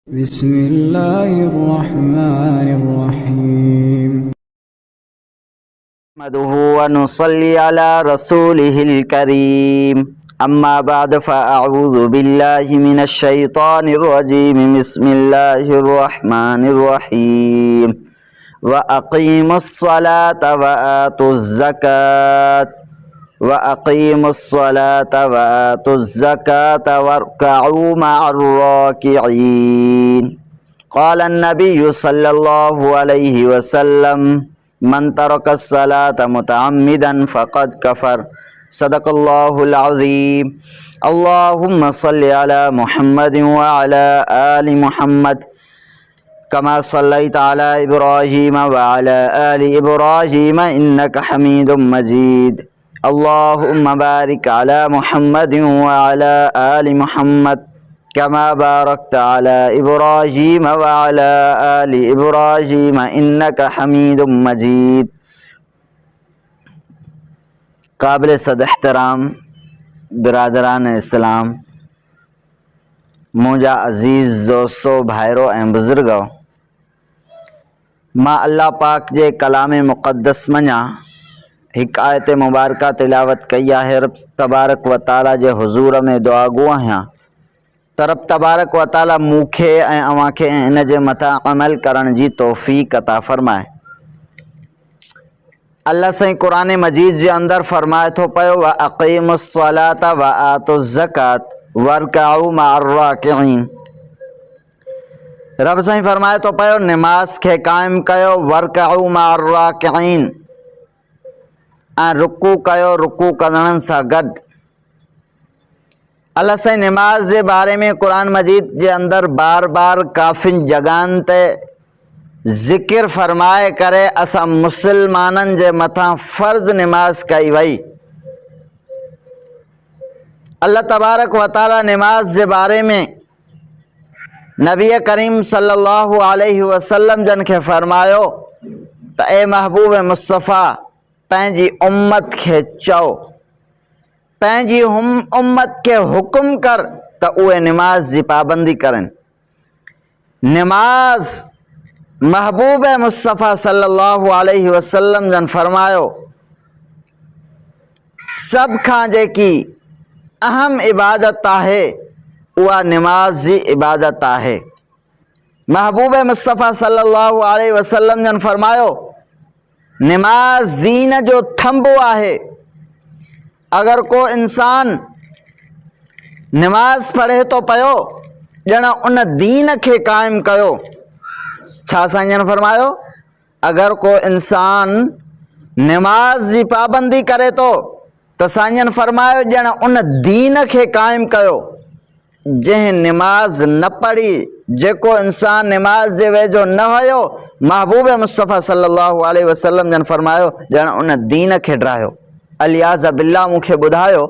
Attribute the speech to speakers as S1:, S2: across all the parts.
S1: بسم الله الرحمن الرحيم
S2: نحمده ونصلي على رسوله الكريم أما بعد فأعوذ بالله من الشيطان الرجيم بسم الله الرحمن الرحيم وأقيموا الصلاة وآتوا الزكاة واركعوا مع الراكعين قال النبي صلى الله عليه وسلم من ترك الصلاة متعمدا فقد كفر صدق الله العظيم اللهم صل على محمد وعلى آل محمد كما صليت على إبراهيم وعلى آل إبراهيم إنك حميد مجيد اللهم بارك على محمد وعلى آل محمد كما باركت على إبراهيم وعلى آل إبراهيم إنك حميد مجيد قابل صد احترام برادران اسلام مجھا عزیز دوستو بھائرو اے بزرگو ماں اللہ پاک جے کلام مقدس منیا ایک آیت مبارکہ تلاوت کیا ہے رب تبارک و تعالی جے حضور میں دعا گو ہیں رب تبارک و تعالی موکھے اے اوانکھے ان جے متا عمل کرن جی توفیق عطا فرمائے اللہ سائیں قرآن مجید جے اندر فرمائے تو پیو وَأَقِيمُوا الصَّلَاةَ وَآتُوا الزَّكَاةَ وَارْكَعُوا مَعَ الرَّاكِعِينَ رب سائیں فرمائے تو پیو نماز کے قائم کیو وَارْكَعُوا مَعَ الرَّاكِعِينَ رکو کیو رکو کرن سا گڈ اللہ سائیں نماز دے بارے میں قرآن مجید جے اندر بار بار کافی جگان تے ذکر فرمائے کرے اسا مسلمانن جے متھاں فرض نماز کئی وئی اللہ تبارک و تعالی نماز دے بارے میں نبی کریم صلی اللہ علیہ وسلم جن کے فرمایو تا اے محبوب مصطفیٰ پینجی امت کے چاو پینجی امت کے حکم کر تا اوے نماز دی پابندی کرن نماز محبوب مصطفیٰ صلی اللہ علیہ وسلم جن فرمایو سب کھانجے کی اہم عبادت ہے وہ نماز دی عبادت ہے محبوب مصطفیٰ صلی اللہ علیہ وسلم جن فرمایو نماز دین جو تھمبو ہے اگر کو انسان نماز پڑھے تو پیو جنا ان دین کے قائم کیو چھا سائیں فرمایو اگر کو انسان نماز دی پابندی کرے تو سائیں فرمایو جنا ان دین کے قائم کیو جہیں نماز نہ پڑھی جے کو انسان نماز دے ویجو نہ ہوئیو محبوب مصطفیٰ صلی اللہ علیہ وسلم جن فرمایو جنا ان دین کے ڈرائیو علیاذ باللہ مکھے بدھایو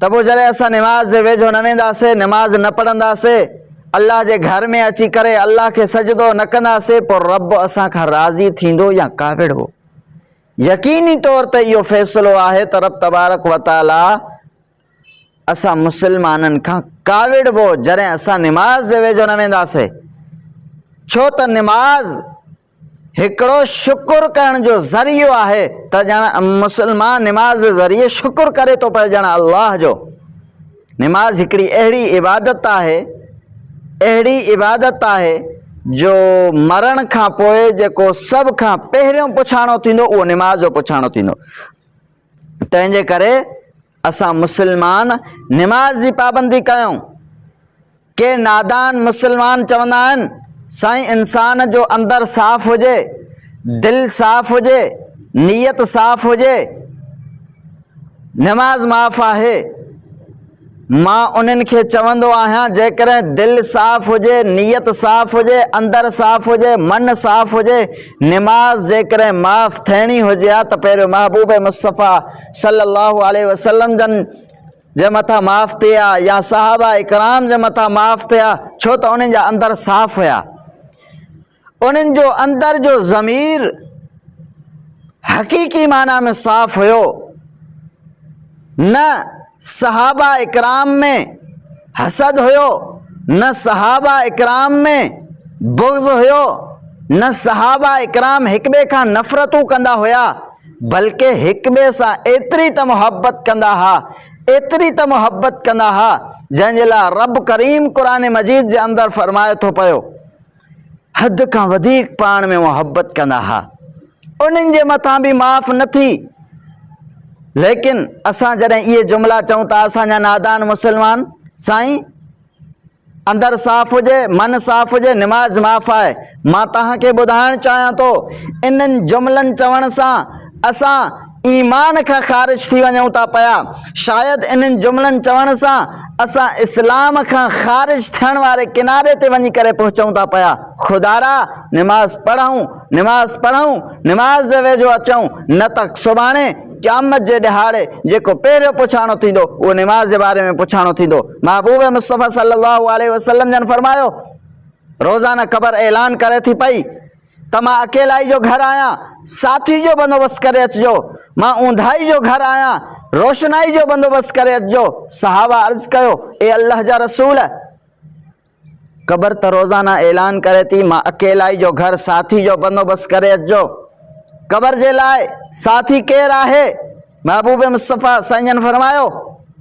S2: تب وہ جلے ایسا نماز دے ویجو نہ ویندا سے نماز نہ پڑھندا سے اللہ جے گھر میں اچی کرے اللہ کے سجدو نہ کندا سے پر رب اساں کا راضی تھیندو یا کافر ہو یقینی طور تے یہ فیصلو آہے تو رب تبارک و تعالی اسا مسلمانن کا کاوڑ بو جرے اسا نماز دے ویجو نہ ویندا سے چھو تا نماز ہکڑو شکر کرن جو ذریعہ ہے تا جانا مسلمان نماز ذریعے شکر کرے تو پر جانا اللہ جو نماز ہکڑی اہڑی عبادت ہے جو مرن کھا پوئے جے کو سب کھا پہلیوں پچھانو تھیندو وہ نماز جو پچھانو تھیندو تینجے کرے اسا مسلمان نماز دی پابندی کیوں کہ نادان مسلمان چوندان سائیں انسان جو اندر صاف ہو جائے دل صاف ہو جائے نیت صاف ہو جائے نماز معاف ہے ماں انہن کے چوندو آہاں جے کریں دل صاف ہو جائے نیت صاف ہو جائے اندر صاف ہو جائے من صاف ہو جائے نماز جے کریں معاف تھینی ہو جائے تو پہلے محبوب مصطفیٰ صلی اللہ علیہ وسلم جن جے متھا معاف تھیا یا صحابہ اکرام جے متھا معاف تھیا چھو تو انہیں جا اندر صاف ہویا انہیں جو اندر جو ضمیر حقیقی معنی میں صاف ہوئو نہ صحابہ اکرام میں حسد ہوئو न सहाबा इकराम में बुग़्ज़ हुयो, न सहाबा इकराम हिक ॿिए खां नफ़रतूं कंदा हुया, बल्कि हिक ॿिए सां एतिरी त मुहबत कंदा हा, एतिरी त मुहबत कंदा हा जंहिंजे लाइ रब करीम क़ुरान मजीद जे अंदरि फरमाए थो पियो हद खां वधीक पाण में मुहबत कंदा हा। उन्हनि जे मथां बि माफ़ न थी। लेकिन असां जॾहिं इहे जुमला चऊं था असांजा नादान मुसलमान, साईं अंदरि साफ़ हुजे, मन साफ़ हुजे, निमाज़ माफ़ आहे। मां तव्हांखे ॿुधाइणु चाहियां थो इन्हनि जुमलनि चवण सां असां ईमान खां ख़ारिज थी वञूं था पिया। शायदि इन्हनि जुमलनि चवण सां असां इस्लाम खां ख़ारिज थियण वारे किनारे ते वञी करे पहुचूं था पिया। खुदारा निमाज़ पढ़ूं, निमाज़ पढ़ूं, निमाज़ जे वेझो अचूं, न त सुभाणे क़यामत जे ॾिहाड़े जेको पहिरियों पुछाणो थींदो उहो निमाज़ जे बारे में पुछाणो थींदो। महबूब मुस्तफ़ा सल्लल्लाहु अलैहि वसल्लम जन फरमायो रोज़ाना क़बर ऐलान करे थी पई त मां अकेलाई जो घर आहियां, साथी जो बंदोबस्तु करे अचिजो। मां ऊंधाई जो घर आहियां, रोशनाई जो बंदोबस्तु करे अचिजो। सहाबा अर्ज़ कयो ए अल्लाह जा रसूल, क़बर त रोज़ाना ऐलान करे थी मां अकेलाई जो घर, साथी जो बंदोबस्तु करे अचिजो। क़बर जे लाइ साथी केरु आहे? महबूब मुस्तफ़ा साईं फरमायो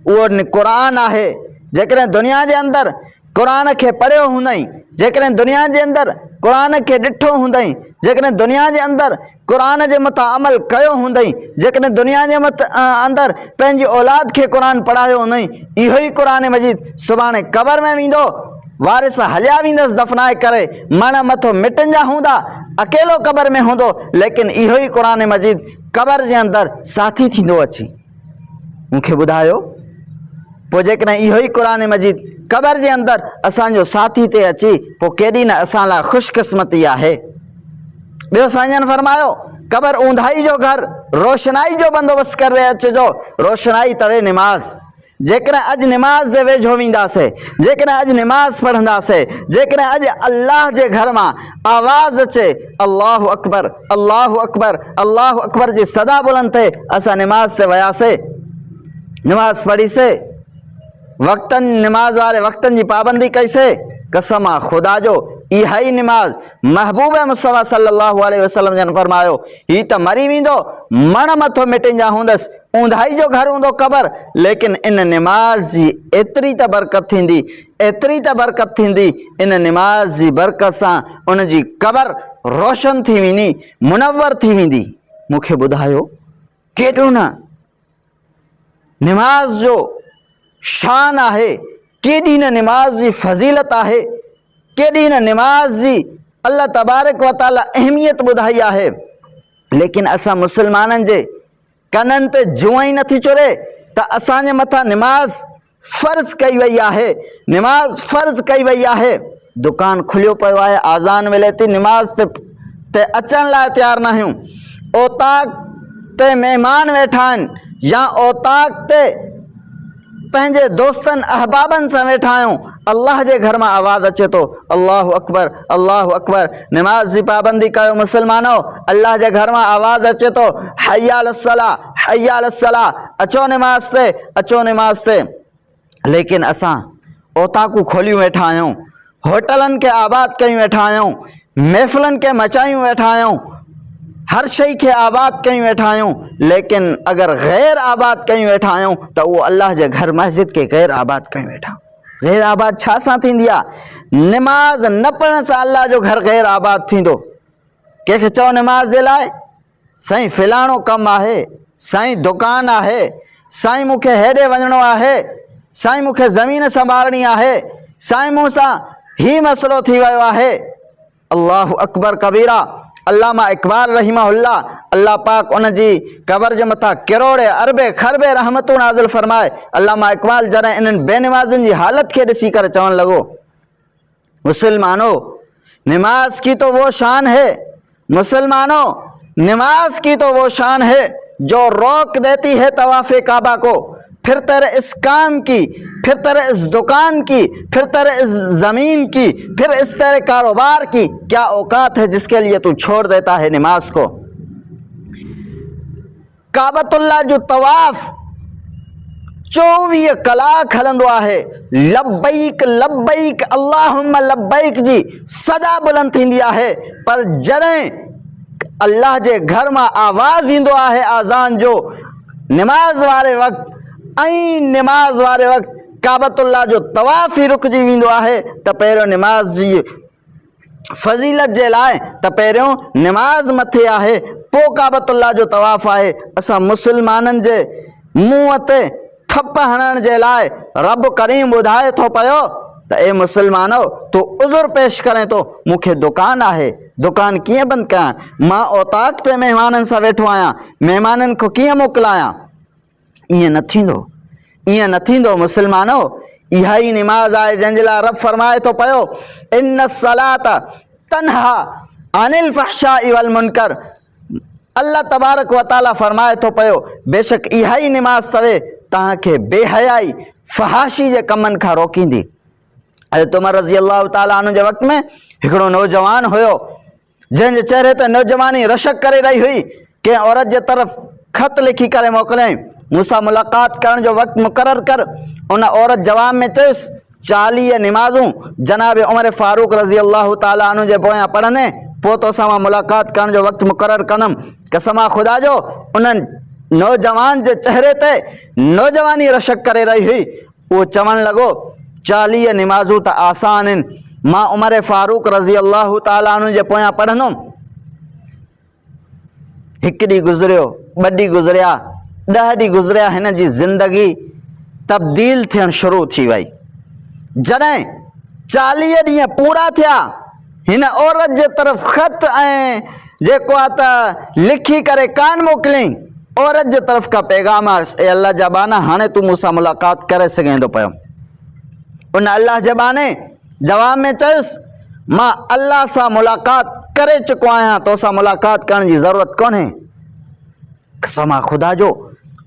S2: उहो क़ुरान आहे। जेकॾहिं दुनिया जे अंदरि क़ुरान खे पढ़ियो हूंदई, जेकॾहिं दुनिया जे अंदरि क़ुरान खे ॾिठो हूंदई, जेकॾहिं दुनिया जे अंदरि क़ुरान जे मथां अमल कयो हूंदई, जेकॾहिं दुनिया जे अंदरि पंहिंजी औलाद खे क़ुरान पढ़ायो हूंदई, इहो ई क़ुरान मजीद सुभाणे क़बर में वेंदो, वारिस हलिया वेंदसि दफ़नाए करे, मण मथो मिटनि जा हूंदा, अकेलो क़बर में हूंदो, लेकिन इहो ई क़ुरान मजीद क़बर जे अंदरि साथी थींदो अची। मूंखे ॿुधायो पोइ जेकॾहिं इहो ई क़ुरान मजीद क़बर जे अंदरि असांजो साथी ते अची पोइ केॾी न असां लाइ ख़ुशकिस्मती आहे। ॿियो साईं फरमायो क़बर ऊंधाई जो घर, रोशनाई जो बंदोबस्तु करे अचिजो। रोशनाई तवे निमाज़। जेकॾहिं अॼु निमाज़ जे वेझो वेंदासीं, जेकॾहिं अॼु निमाज़ पढ़ंदासीं, जेकॾहिं अॼु अल्लाह जे घर मां आवाज़ अचे अल्लाहु अकबर, अल्लाहु अकबर, अल्लाहु अकबर जी सदा बुलंद थिए, असां निमाज़ ते वियासीं, निमाज़ पढ़ीसीं, वक़्तनि निमाज़ वारे वक़्तनि जी पाबंदी कईसीं, कसम आहे ख़ुदा जो इहा ई निमाज़ महबूब मुस्तफ़ा सल्लल्लाहु अलैहि वसल्लम जन फरमायो ही त मरी वेंदो, मण मथो मिटनि जा हूंदसि, ऊंधाई जो घर हूंदो क़बर, लेकिन इन निमाज़ जी एतिरी त बरकत थींदी, एतिरी त बरकत थींदी, इन निमाज़ जी बरकत सां उन जी क़बर रोशन थी वेंदी, मुनव्वर थी वेंदी। मूंखे ॿुधायो केॾो न निमाज़ जो शान आहे, केॾी न निमाज़ जी फज़ीलत आहे, केॾी न निमाज़ जी अल्लाह तबारक व ताला अहमियत ॿुधाई आहे। लेकिन असां मुसलमाननि जे कननि ते जुआ ई नथी चुरे त असांजे मथां निमाज़ फ़र्ज़ कई वई आहे, निमाज़ फ़र्ज़ कई वई आहे। दुकान खुलियो पियो आहे, आज़ान मिले थी, निमाज़ ते अचण लाइ तयारु न आहियूं, ओताक ते महिमान वेठा आहिनि या ओताक ते पंहिंजे दोस्तनि अहबाबनि सां वेठा आहियूं, अल्लाह जे घर मां आवाज़ अचे थो अल्लाहु अकबर, अल्लाहु अकबर। निमाज़ जी पाबंदी कयो मुसलमानो, अल्लाह जे घर मां आवाज़ अचे थो हय्या अलस सलाह, हय्या अलस सलाह, अचो निमाज़ ते, अचो निमाज़ ते। लेकिन असां ओताकूं खोलियूं वेठा आहियूं, होटलनि खे आबाद कयूं वेठा आहियूं, महफ़िलनि खे मचायूं वेठा आहियूं, हर शइ खे आबाद कयूं वेठा आहियूं, लेकिन अगरि ग़ैर आबाद कयूं वेठा आहियूं त उहो अल्लाह जे घर मस्जिद खे ग़ैर आबाद कयूं वेठा। ग़ैर आबाद छा सां थींदी आहे? निमाज़ न पढ़ण सां अल्लाह जो घर ग़ैर आबाद थींदो। कंहिंखे चओ निमाज़ जे लाइ, साईं फ़िलाणो कमु आहे, साईं दुकानु आहे, साईं मूंखे हेॾे वञिणो आहे, साईं मूंखे ज़मीन संभालणी आहे, साईं मूंसां ही मसइलो थी वियो आहे। अल्लाहु अकबर कबीरा। अल्लामा इक़बाल रहिमहुल्लाह, अल्लाह पाक उन जी क़बर जे मथां किरोड़े अरबे खरबे रहमतूं नाज़िल फरमाए। अल्लामा इक़बाल जॾहिं इन्हनि बेनिमाज़ुनि जी हालत खे ॾिसी करे चवणु लॻो मुसलमानों नमाज की तो वो शान है, मुसलमानों नमाज की तो वो शान है जो रोक देती है तवाफ़े काबा को। फिर तेरे इस काम की, फिर तेरे इस दुकान की, फिर तेरे इस ज़मीन की, फिर इस तेरे कारोबार की क्या औकात है जिसके लिए तू छोड़ देता है नमाज को। काबतुल्लाह जो तवाफ़ 24 कलाक हलंदो आहे। लब्बैक लब्बैक अल्लाहुम्मा लब्बैक जी सदा बुलंद थींदी आहे, पर जॾहिं अल्लाह जे घर मां आवाज़ ईंदो आहे आज़ान जो निमाज़ वारे वक़्तु, ऐं निमाज़ वारे वक़्तु काबतुल्लाह जो तवाफ़ ई रुकिजी वेंदो आहे, त पहिरियों निमाज़ जी फज़ीलत जे लाइ त पहिरियों निमाज़ मथे आहे, पोइ काबतुल्लाह जो तवाफ़ आहे। असां मुस्लमाननि जे मुंहं ते थप हणण जे लाइ रब करीम ॿुधाए थो पियो त ए मुसलमानो, तूं उज़ुर पेश करें थो, मूंखे दुकान आहे, दुकान कीअं बंदि कयां, मां औताक ते महिमाननि सां वेठो आहियां, महिमाननि खे कीअं मोकिलायां? ईअं न थींदो, ईअं न थींदो मुसलमानो। इहा ई निमाज़ आहे जंहिंजे लाइ रब फरमाए थो पियो इन्न सलात तन्हा अनिल फहशाई वल मुनकर। अल्लाह तबारक व ताला फरमाए थो पियो बेशक इहा ई निमाज़ तवे तव्हांखे बेहयाई फहाशी जे कमनि खां रोकींदी। हज़रत उमर रज़ी अल्लाह ताला अन्हु जे वक़्त में हिकिड़ो नौजवान हुयो जंहिंजे चेहरे ते नौजवानी रशक करे रही हुई। कंहिं औरत जे तरफ़ ख़त लिखी करे मोकिलियईं, मूंसां मुलाक़ात करण जो वक़्तु मुक़ररु कर। उन औरत जवाब में चयुसि 40 निमाज़ूं जनाब उमर फारूक रज़ी अल्लाह ताला अन्हु जे पोयां पढ़ंदे पोइ तोसां मां मुलाक़ात करण जो वक़्तु मुक़ररु कंदुमि। कसम ख़ुदा जो उन्हनि नौजवान जे चेहरे ते नौजवानी रशक करे रही हुई। उहो चवणु लॻो 40 निमाज़ूं त आसान आहिनि, मां उमर फारूक रज़ी अल्लाह ताला अन्हु जे पोयां पढ़ंदुमि। हिकु ॾींहुं गुज़रियो, 2 ॾींहं गुज़रिया, 10 ॾींहं गुज़रिया, हिन जी ज़िंदगी तब्दील थियणु शुरू थी वई। जॾहिं 40 ॾींहं पूरा थिया, हिन औरत जे तरफ़ ख़त ऐं जेको आहे त लिखी करे कान मोकिलियईं। औरत जे तरफ़ खां पैगाम आहे, ए अल्लाह जा बाना, हाणे तूं मूंसां मुलाक़ात करे सघें थो पियो। उन अल्लाह जे बाने जवाब में चयुसि मां अल्लाह सां मुलाक़ात करे चुको आहियां, तोसां मुलाक़ात करण जी ज़रूरत कोन्हे। कसम ख़ुदा जो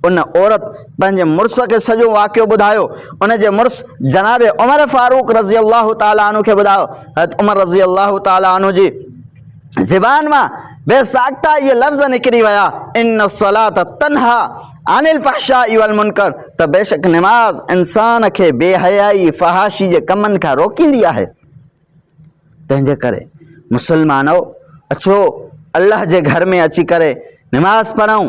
S2: उन औरत पंहिंजे मुड़ुस खे सॼो वाक़ियो ॿुधायो। उन जे मुड़ुस जनाब उमर फारूक रज़ी अल्लाह ताला अन्हु खे ॿुधायो। हज़रत उमर रज़ी अल्लाह ताला अन्हु जी ज़बान मां बेसाख्ता इहे लफ़्ज़ निकिरी विया इन्न सलात तन्हा अनिल फहशाई वल मुनकर, त बेशक निमाज़ इंसान खे बेहयाई फहाशी जे कमनि खां रोकींदी आहे। तंहिंजे करे मुसलमानो, अचो अल्लाह जे घर में अची करे निमाज़ पढ़ूं,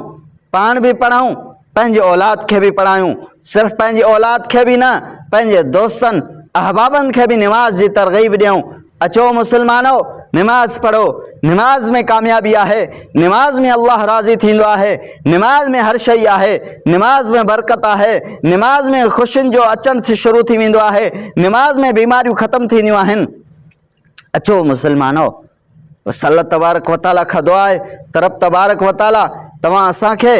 S2: पाण बि पढ़ूं, पंहिंजे औलाद खे बि पढ़ायूं। सिर्फ़ु पंहिंजी औलाद खे बि न, पंहिंजे दोस्तनि अहबाबनि खे बि निमाज़ जी तरग़ीब ॾियूं। अचो मुसलमानो, निमाज़ पढ़ो, निमाज़ में कामयाबी आहे, निमाज़ में अल्लाह राज़ी थींदो आहे, निमाज़ में हर शइ आहे, निमाज़ में बरकत आहे, निमाज़ में ख़ुशियुनि जो अचणु शुरू थी वेंदो आहे, निमाज़ में बीमारियूं ख़तमु थींदियूं आहिनि। अचो मुसलमानो, बस अल्लाह तबारक व ताला खां दुआ आहे त रब तबारक व ताला तव्हां असांखे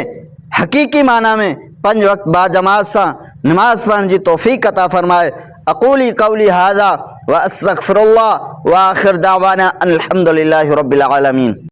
S2: हक़ीक़ी माना में 5 वक़्त बाजमात सां निमाज़ पढ़ण जी तौफ़ीक़ अता फ़रमाए। अक़ूली क़ौली हाज़ा व अस्तग़फ़िरुल्लाह व आख़िर दावाना अनिल हम्दुलिल्लाहि रब्बिल आलमीन।